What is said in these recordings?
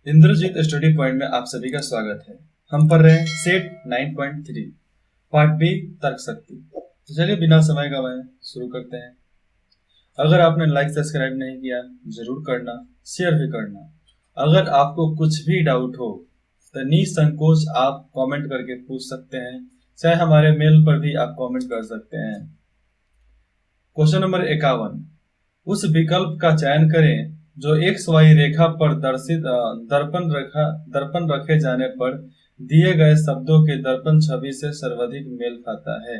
Indrajit study point में आप सभी का स्वागत है। हम पढ़ रहे हैं सेट 9.3 पार्ट बी तर्क शक्ति। तो चलिए बिना समय गवाए शुरू करते हैं। अगर आपने लाइक सब्सक्राइब नहीं किया जरूर करना, शेयर भी करना। अगर आपको कुछ भी डाउट हो तो निसंकोच आप कमेंट करके पूछ सकते हैं, चाहे हमारे मेल पर भी आप कमेंट कर सकते हैं। क्वेश्चन नंबर 51, उस विकल्प का चयन करें जो एक्स वाई रेखा पर दर्शित दर्पण रखे जाने पर दिए गए शब्दों के दर्पण छवि से सर्वाधिक मेल खाता है।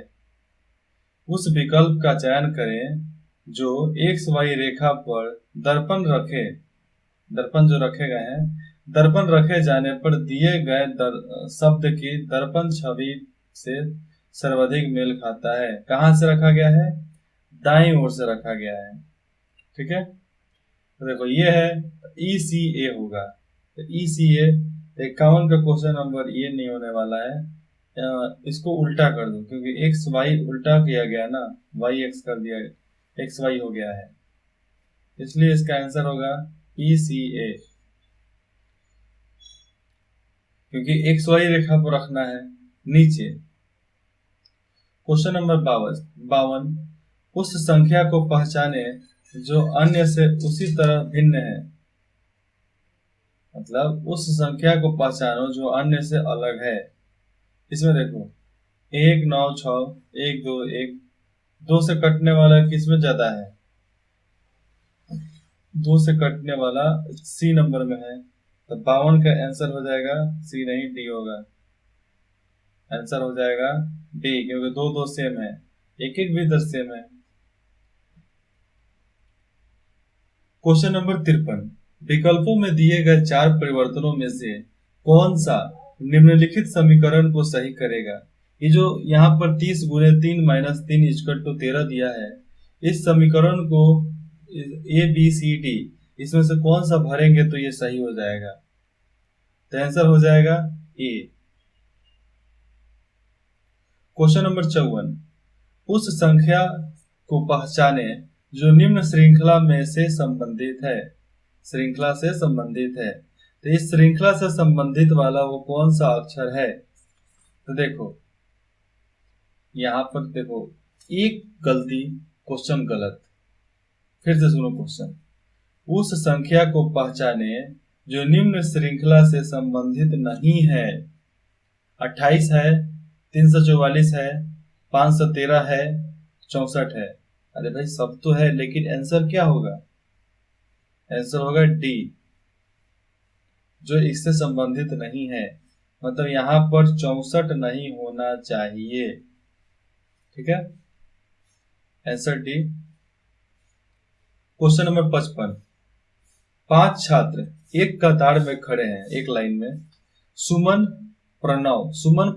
उस विकल्प का चयन करें जो एक्स वाई रेखा पर दर्पण जो रखे गए हैं, दर्पण रखे जाने पर दिए गए शब्द की दर्पण छवि से सर्वाधिक मेल खाता है। कहाँ से रखा गया है? दाईं ओर से रखा गया है। ठीक है, तो देखो ये है ECA होगा। तो ECA 51 का क्वेश्चन नंबर ये नहीं होने वाला है। इसको उल्टा कर दो, क्योंकि एक्स वाई उल्टा किया गया ना, वाई एक्स कर दिया, एक्स वाई हो गया है, इसलिए इसका आंसर होगा ECA, क्योंकि एक्स वाई रेखा पर रखना है नीचे। क्वेश्चन नंबर 52, उस संख्या को पहचाने जो अन्य से उसी तरह भिन्न है। मतलब उस संख्या को पहचानो जो अन्य से अलग है। इसमें देखो 1 9 6 1 2 1, 2 से कटने वाला किसमें ज्यादा है? 2 से कटने वाला C नंबर में है, तो 52 का आंसर हो जाएगा C नहीं D होगा। आंसर हो जाएगा D, क्योंकि दो दो सेम है, एक एक भी 10 सेम है। क्वेश्चन नंबर 53, विकल्पों में दिए गए 4 परिवर्तनों में से कौन सा निम्नलिखित समीकरण को सही करेगा? ये जो यहाँ पर 30 गुणे 3 माइनस 3 इक्वल टू 13 दिया है, इस समीकरण को ABCD इसमें से कौन सा भरेंगे तो ये सही हो जाएगा? तो आंसर हो जाएगा A। क्वेश्चन नंबर 54, उस संख्या को पहचाने जो निम्न श्रृंखला में से संबंधित है। श्रृंखला से संबंधित है, तो इस श्रृंखला से संबंधित वाला वो कौन सा अक्षर है? तो देखो यहां पर देखो एक गलती, क्वेश्चन गलत। फिर से सुनो क्वेश्चन, उस संख्या को पहचाने जो निम्न श्रृंखला से संबंधित नहीं है। 28 है, 344 है, 513 है, 64 है। अरे भाई सब तो है, लेकिन आंसर क्या होगा? आंसर होगा D, जो इससे संबंधित नहीं है। मतलब यहाँ पर 64 नहीं होना चाहिए। ठीक है, आंसर D। क्वेश्चन नंबर 55, 5 छात्र एक कतार में खड़े हैं, एक लाइन में। सुमन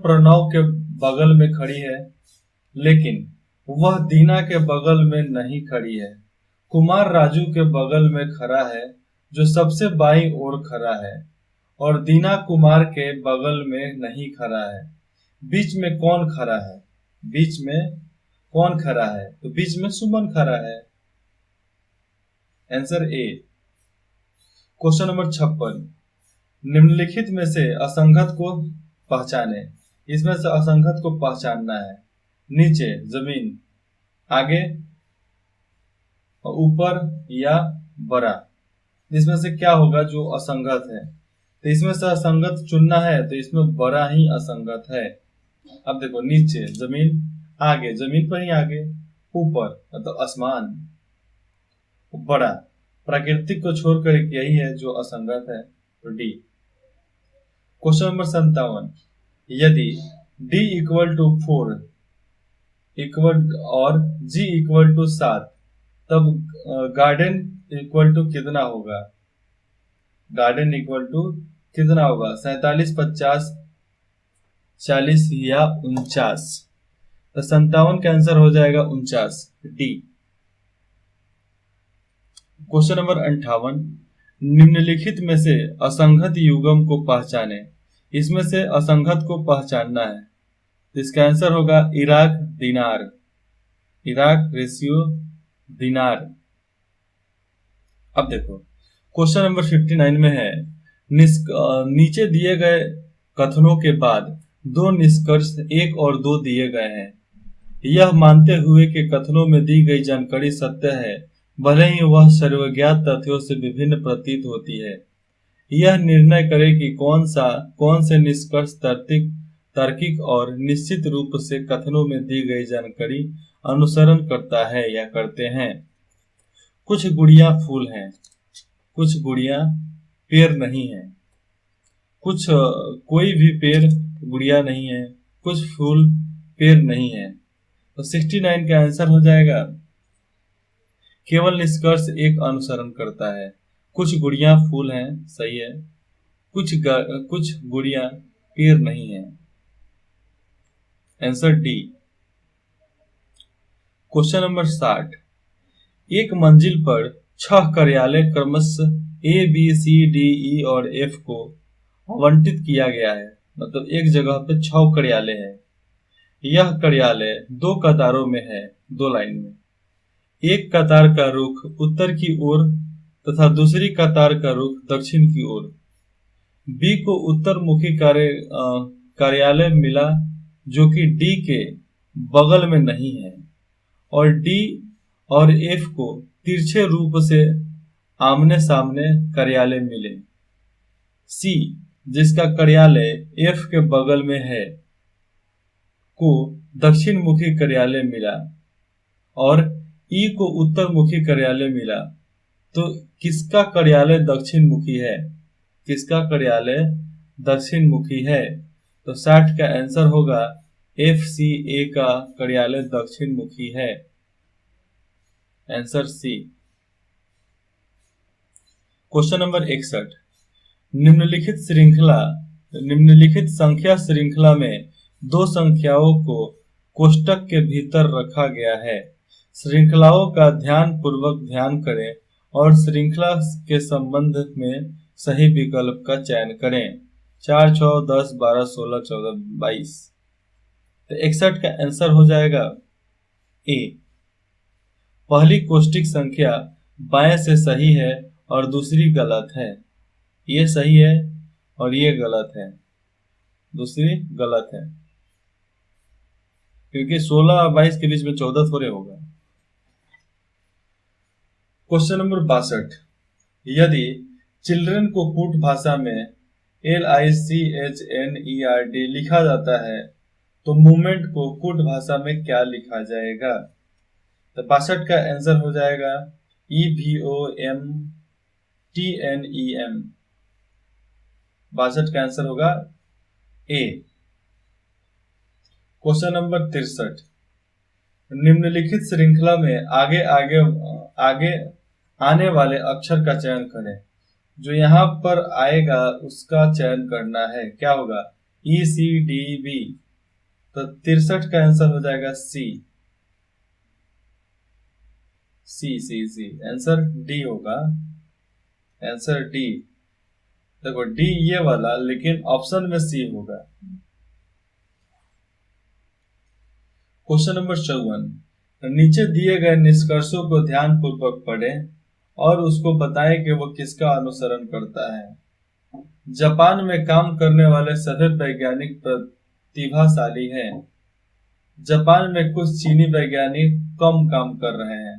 प्रणव के बगल में खड़ी है, लेकिन वह दीना के बगल में नहीं खड़ी है। कुमार राजू के बगल में खड़ा है, जो सबसे बाईं ओर खड़ा है, और दीना कुमार के बगल में नहीं खड़ा है। बीच में कौन खड़ा है? बीच में कौन खड़ा है? तो बीच में सुमन खड़ा है। Answer A। क्वेश्चन नंबर 56, निम्नलिखित में से असंगत को पहचाने। इसमें से असंगत को पहचानना है। नीचे जमीन, आगे ऊपर या बड़ा, इसमें से क्या होगा जो असंगत है? तो इसमें से असंगत चुनना है, तो इसमें बड़ा ही असंगत है। अब देखो नीचे जमीन, आगे जमीन पर ही आगे, ऊपर मतलब आसमान, बड़ा प्राकृतिक को छोड़कर यही है जो असंगत है, तो D। क्वेश्चन नंबर 57, यदि D इक्वल टू 4 इक्वल और G इक्वल टू 7, तब गार्डन इक्वल टू कितना होगा? गार्डन इक्वल टू कितना होगा? 47, 50, 40 या 49? तो 57 का आंसर हो जाएगा 49, D। क्वेश्चन नंबर 58, निम्नलिखित में से असंगत युग्म को पहचाने। इसमें से असंगत को पहचानना है, तो इसका आंसर होगा इराक दिनार, इराक रेशियो दिनार। अब देखो क्वेश्चन नंबर 59 में है, नीचे दिए गए कथनों के बाद दो निष्कर्ष 1 और 2 दिए गए हैं। यह मानते हुए कि कथनों में दी गई जानकारी सत्य है, भले ही वह सर्वज्ञात तथ्यों से विभिन्न प्रतीत होती है। यह निर्णय करें कि कौन से निष्कर्ष तार्किक और निश्चित रूप से कथनों में दी गई जानकारी अनुसरण करता है या करते हैं। कुछ गुड़ियां फूल हैं, कुछ गुड़ियां पेड़ नहीं है। कोई भी पेड़ गुड़िया नहीं है, कुछ फूल पेड़ नहीं है। तो 69 का आंसर हो जाएगा केवल निष्कर्ष एक अनुसरण करता है। कुछ गुड़ियां फूल हैं, सही है। कुछ गुड़ियां पेड़ नहीं है। Answer D. Question number 60। एक मंजिल पर 6 कार्यालय क्रमशः A B C D E और एफ को आवंटित किया गया है। मतलब एक जगह पे 6 कार्यालय है। यह कार्यालय 2 कतारों में है, 2 लाइन में। एक कतार का रुख उत्तर की ओर तथा दूसरी कतार का रुख दक्षिण की ओर। बी को उत्तर मुखी कार्यालय मिला जो कि डी के बगल में नहीं है, और डी और एफ को तिरछे रूप से आमने सामने कार्यालय मिले। सी जिसका कार्यालय एफ के बगल में है को दक्षिण मुखी कार्यालय मिला, और ई को उत्तर मुखी कार्यालय मिला। तो किसका कार्यालय दक्षिण मुखी है? किसका कार्यालय दक्षिण मुखी है? तो 60 का आंसर होगा एफ सी ए का कार्यालय दक्षिण मुखी है। Answer C. Question number 61। निम्नलिखित संख्या श्रृंखला में 2 संख्याओं को कोष्टक के भीतर रखा गया है। श्रृंखलाओं का ध्यानपूर्वक ध्यान करें और श्रृंखला के संबंध में सही विकल्प का चयन करें। 4, 6, 10, 12, 16, 14, 22। तो 61 का आंसर हो जाएगा ए। पहली कोष्टिक संख्या बाएं से सही है और दूसरी गलत है। ये सही है और ये गलत है, दूसरी गलत है, क्योंकि 16 और 22 के बीच में 14 थोड़े होगा। Question number 62। यदि चिल्ड्रन को कूट भाषा में LICHNERD लिखा जाता है तो मूवमेंट को कूट भाषा में क्या लिखा जाएगा? तो 62 का आंसर हो जाएगा EVOMTNEM। 62 का आंसर होगा ए। Question number 63। निम्नलिखित श्रृंखला में आगे आने वाले अक्षर का चयन करें। जो यहाँ पर आएगा उसका चयन करना है। क्या होगा? ECDB। तो 63 का आंसर हो जाएगा सी। आंसर डी होगा। Answer D. देखो डी ये वाला, लेकिन ऑप्शन में सी होगा। Question number 54। नीचे दिए गए निष्कर्षों को ध्यानपूर्वक पढ़ें और उसको बताएं कि वो किसका अनुसरण करता है। जापान में काम करने वाले सभी वैज्ञानिक प्रतिभाशाली हैं। जापान में कुछ चीनी वैज्ञानिक कम काम कर रहे हैं।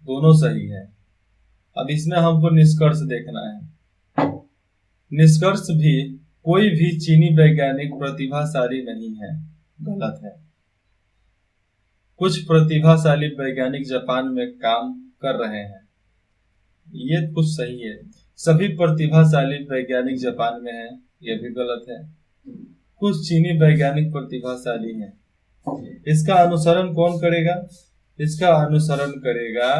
दोनों सही है। अब इसमें हमको निष्कर्ष देखना है। निष्कर्ष भी कोई भी चीनी वैज्ञानिक प्रतिभाशाली नहीं है, गलत है। कुछ प्रतिभाशाली वैज्ञानिक जापान में काम कर रहे हैं, ये कुछ सही है। सभी प्रतिभाशाली वैज्ञानिक जापान में हैं, ये भी गलत है। कुछ चीनी वैज्ञानिक प्रतिभाशाली हैं। इसका अनुसरण कौन करेगा? इसका अनुसरण करेगा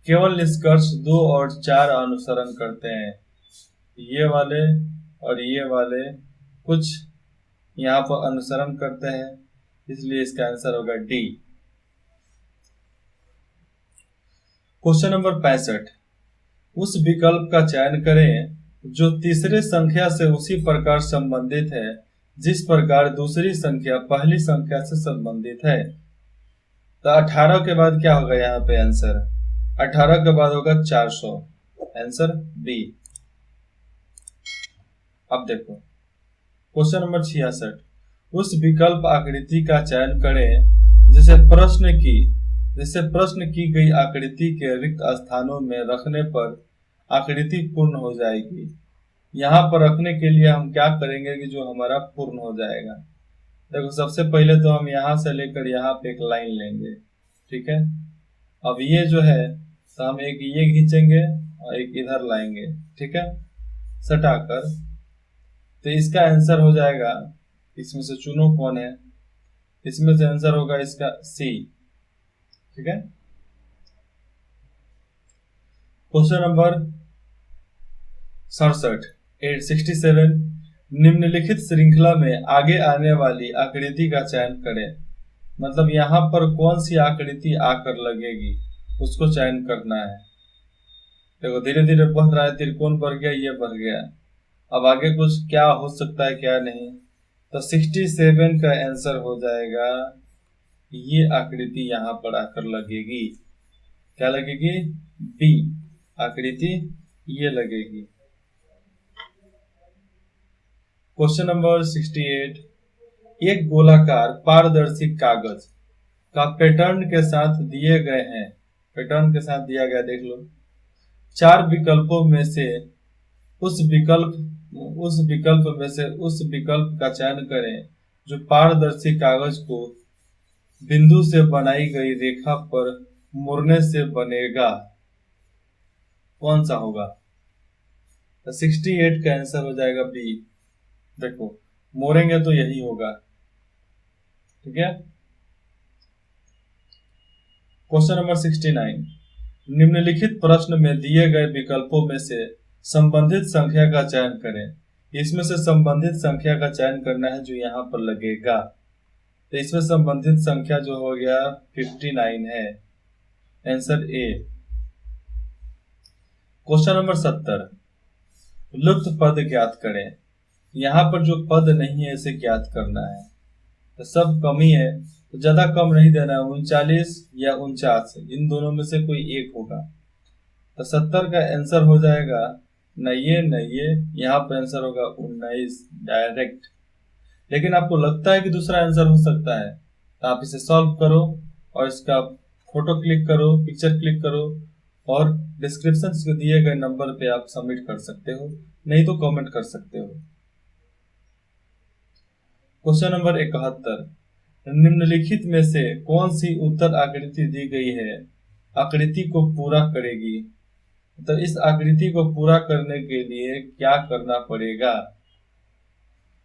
केवल निष्कर्ष 2 और 4 अनुसरण करते हैं। ये वाले और ये वाले कुछ यहाँ पर अनुसरण करते हैं, इसलिए इसका आंसर होगा डी। Question number 65। उस विकल्प का चयन करें जो तीसरे संख्या से उसी प्रकार संबंधित है जिस प्रकार दूसरी संख्या पहली संख्या से संबंधित है। तो 18 के बाद क्या होगा? यहाँ पे आंसर 18 के बाद होगा 400। Answer B. अब देखो क्वेश्चन नंबर 66, उस विकल्प आकृति का चयन करें जिसे प्रश्न की गई आकृति के रिक्त स्थानों में रखने पर आकृति पूर्ण हो जाएगी। यहाँ पर रखने के लिए हम क्या करेंगे कि जो हमारा पूर्ण हो जाएगा। देखो सबसे पहले तो हम यहाँ से लेकर यहाँ पे एक लाइन लेंगे, ठीक है। अब ये जो है तो हम एक ये खींचेंगे और एक इधर लाएंगे, ठीक है, सटाकर। तो इसका आंसर हो जाएगा, इसमें से चुनो कौन है, इसमें से आंसर होगा इसका सी, ठीक है। क्वेश्चन नंबर 67, निम्नलिखित श्रृंखला में आगे आने वाली आकृति का चयन करें। मतलब यहाँ पर कौन सी आकृति आकर लगेगी उसको चयन करना है। देखो धीरे धीरे बढ़ रहा है, त्रिकोण बढ़ गया, ये बढ़ गया। अब आगे कुछ क्या हो सकता है क्या नहीं, तो 67 का आंसर हो जाएगा ये आकृति यहाँ पर आकर लगेगी। क्या लगेगी? बी आकृति ये लगेगी। क्वेश्चन नंबर 68, एक गोलाकार पारदर्शी कागज का पैटर्न के साथ दिए गए हैं, पैटर्न के साथ दिया गया, देख लो। 4 विकल्पों में से उस विकल्प का चयन करें जो पारदर्शी कागज को बिंदु से बनाई गई रेखा पर मुड़ने से बनेगा। कौन सा होगा? 68 का आंसर हो जाएगा बी। देखो मोड़ेंगे तो यही होगा, ठीक है। क्वेश्चन नंबर 69, निम्नलिखित प्रश्न में दिए गए विकल्पों में से संबंधित संख्या का चयन करें। इसमें से संबंधित संख्या का चयन करना है जो यहाँ पर लगेगा। तो इसमें संबंधित संख्या जो हो गया 59 है, आंसर ए। क्वेश्चन नंबर 70, लुप्त पद ज्ञात करें। यहाँ पर जो पद नहीं है इसे ज्ञात करना है। तो सब कमी है तो ज्यादा कम नहीं देना है, 39 या 49, इन दोनों में से कोई एक होगा। तो 70 का आंसर हो जाएगा न ये, यहाँ पर आंसर होगा 19 डायरेक्ट। लेकिन आपको लगता है कि दूसरा आंसर हो सकता है तो आप इसे सॉल्व करो और इसका फोटो क्लिक करो, पिक्चर क्लिक करो और डिस्क्रिप्शन के दिए गए नंबर पे आप सबमिट कर सकते हो, नहीं तो कमेंट कर सकते हो। क्वेश्चन नंबर 71, निम्नलिखित में से कौन सी उत्तर आकृति दी गई है आकृति को पूरा करेगी। तो इस आकृति को पूरा करने के लिए क्या करना पड़ेगा?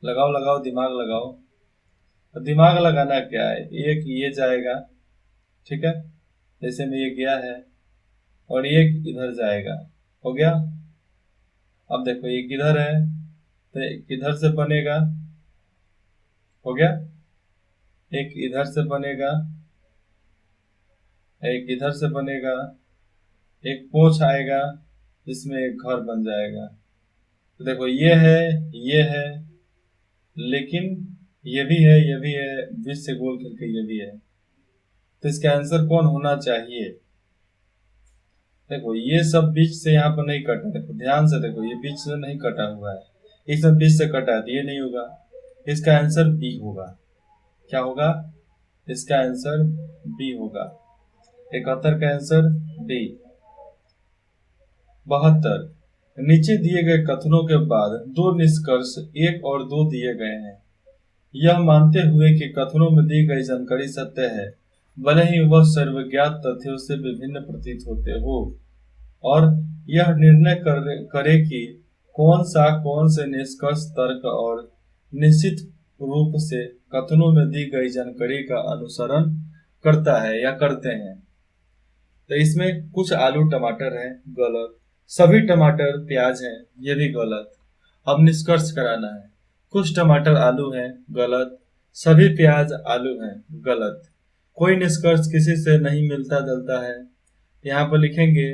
लगाओ दिमाग लगाओ। तो दिमाग लगाना क्या है, एक ये जाएगा, ठीक है, जैसे में ये गया है, और एक इधर जाएगा, हो गया। अब देखो ये किधर है तो इधर से बनेगा, हो गया। एक इधर से बनेगा, एक इधर से बनेगा, एक पोंछ आएगा जिसमें एक घर बन जाएगा। तो देखो ये है, लेकिन ये भी है, बीच से गोल करके ये भी है। तो इसका आंसर कौन होना चाहिए? देखो ये सब बीच से यहाँ पर नहीं कटा, देखो ध्यान से देखो, ये बीच से नहीं कटा हुआ है, इसमें बीच से कटा है तो ये नहीं होगा। इसका आंसर बी होगा। क्या होगा? इसका आंसर बी होगा। 71 का आंसर बी। 72, नीचे दिए गए कथनों के बाद 2 निष्कर्ष 1 और 2 दिए गए हैं। यह मानते हुए कि कथनों में दी गई जानकारी सत्य है, भले ही वह सर्वज्ञात तथ्यों से विभिन्न प्रतीत होते हो, और यह निर्णय करे कि कौन से निष्कर्ष तर्क और निश्चित रूप से कथनों में दी गई जानकारी का अनुसरण करता है या करते हैं। तो इसमें कुछ आलू टमाटर है, गलत। सभी टमाटर प्याज हैं, ये भी गलत। अब निष्कर्ष कराना है। कुछ टमाटर आलू हैं, गलत। सभी प्याज आलू हैं, गलत। कोई निष्कर्ष किसी से नहीं मिलता जुलता है। यहाँ पर लिखेंगे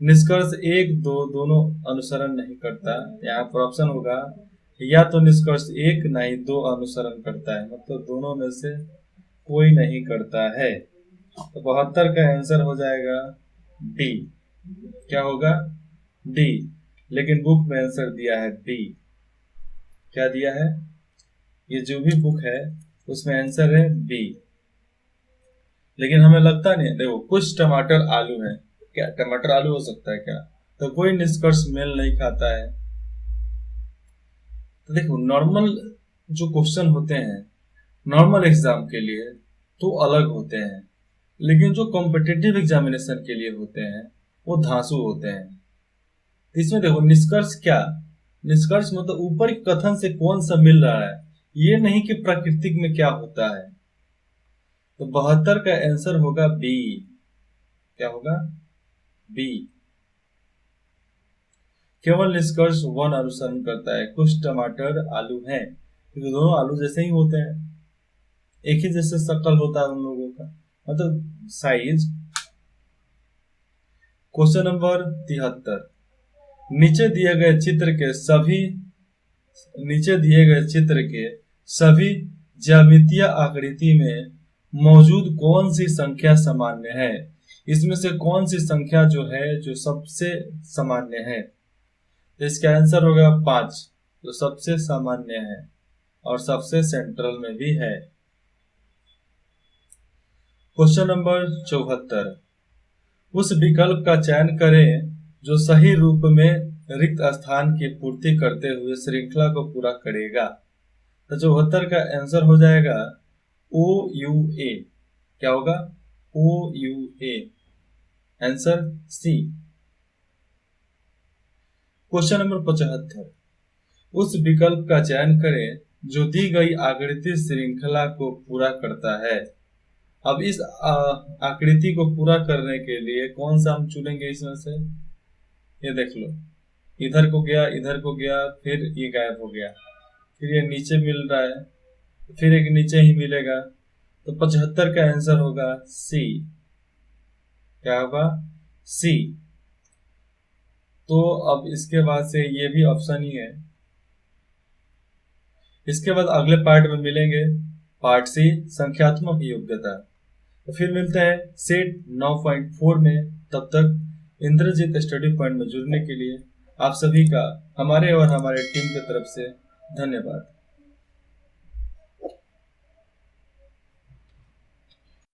निष्कर्ष 1, 2 दोनों अनुसरण नहीं करता। यहाँ पर ऑप्शन होगा या तो निष्कर्ष 1 नहीं 2 अनुसरण करता है, मतलब दोनों में से कोई नहीं करता है। तो 72 का आंसर हो जाएगा डी। क्या होगा? डी। लेकिन बुक में आंसर दिया है बी। क्या दिया है, ये जो भी बुक है उसमें आंसर है बी। लेकिन हमें लगता नहीं, देखो कुछ टमाटर आलू है, क्या टमाटर आलू हो सकता है क्या? तो कोई निष्कर्ष मेल नहीं खाता है। तो देखो नॉर्मल जो क्वेश्चन होते हैं नॉर्मल एग्जाम के लिए तो अलग होते हैं, लेकिन जो कॉम्पिटिटिव एग्जामिनेशन के लिए होते हैं वो धांसू होते हैं। तो इसमें देखो निष्कर्ष क्या, निष्कर्ष मतलब ऊपर के कथन से कौन सा मिल रहा है, ये नहीं कि प्राकृतिक में क्या होता है। तो 72 का आंसर होगा बी। क्या होगा, बी। केवल निष्कर्ष वन अनुसरण करता है, कुछ टमाटर आलू हैं क्योंकि दोनों आलू जैसे ही होते हैं, एक ही जैसे शक्ल होता है उन लोगों का, मतलब साइज। क्वेश्चन नंबर 73, नीचे दिए गए चित्र के सभी नीचे दिए गए चित्र के सभी ज्यामितीय आकृति में मौजूद कौन सी संख्या सामान्य है? इसमें से कौन सी संख्या जो है जो सबसे सामान्य है? तो इसका आंसर होगा 5, जो सबसे सामान्य है और सबसे सेंट्रल में भी है। क्वेश्चन नंबर 74, उस विकल्प का चयन करें जो सही रूप में रिक्त स्थान की पूर्ति करते हुए श्रृंखला को पूरा करेगा। तो 74 का आंसर हो जाएगा ओ यू ए। क्या होगा, O U A, answer C. Question number 75, उस विकल्प का चयन करें जो दी गई आकृति श्रृंखला को पूरा करता है। अब इस आकृति को पूरा करने के लिए कौन सा हम चुनेंगे इसमें से? ये देख लो, इधर को गया, इधर को गया, फिर ये गायब हो गया, फिर ये नीचे मिल रहा है, फिर एक नीचे ही मिलेगा। तो 75 का आंसर होगा सी। क्या होगा, सी। तो अब इसके बाद से ये भी ऑप्शन ही है। इसके बाद अगले पार्ट में मिलेंगे, पार्ट सी, संख्यात्मक योग्यता। तो फिर मिलते हैं सेट 9.4 में। तब तक इंद्रजीत स्टडी पॉइंट में जुड़ने के लिए आप सभी का हमारे और हमारे टीम की तरफ से धन्यवाद।